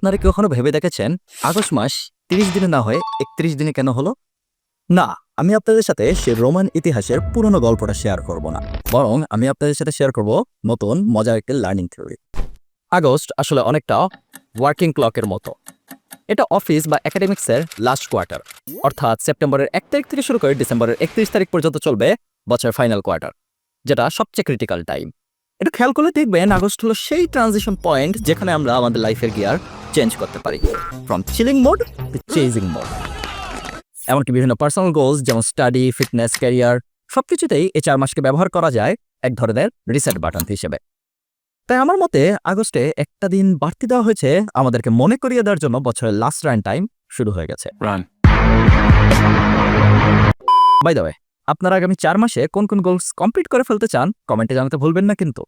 আপনারা কি কখনো ভেবে দেখেছেন আগস্ট মাস 30 দিনে না হয়ে 31 দিনে কেন হলো? না, আমি আপনাদের সাথে সে রোমান ইতিহাসের পুরনো গল্পটা শেয়ার করব না, বরং আমি আপনাদের সাথে শেয়ার করব নতুন মজার একটা লার্নিং থিওরি। আগস্ট আসলে অনেকটা ওয়ার্কিং ক্লকের মতো। এটা অফিস বা একাডেমিক্সের লাস্ট কোয়ার্টার, অর্থাৎ সেপ্টেম্বরের 1 তারিখ থেকে শুরু করে ডিসেম্বরের 31 তারিখ পর্যন্ত চলবে বছরের ফাইনাল কোয়ার্টার, যেটা সবচেয়ে ক্রিটিক্যাল টাইম। এটা খেয়াল করলে দেখবেন আগস্ট হলো সেই ট্রানজিশন পয়েন্ট যেখানে আমরা আমাদের লাইফের গিয়ার চেঞ্জ করতে পারি, from chilling mode to chasing mode. এমনকি বিভিন্ন পার্সোনাল গোলস যেমন স্টাডি, ফিটনেস, ক্যারিয়ার সবকিছুতেই এই 4 মাসকে ব্যবহার করা যায় এক ধরনের রিসেট বাটন হিসেবে। তাই আমার মতে আগস্টে একটা দিন বাড়তি দেওয়া হয়েছে আমাদেরকে মনে করিয়ে দেওয়ার জন্য বছরের লাস্ট রান টাইম শুরু হয়ে গেছে। বাই দ্য ওয়ে, আপনারা আগামী 4 মাসে কোন কোন গোলস কমপ্লিট করে ফেলতে চান কমেন্টে জানাতে ভুলবেন না কিন্তু।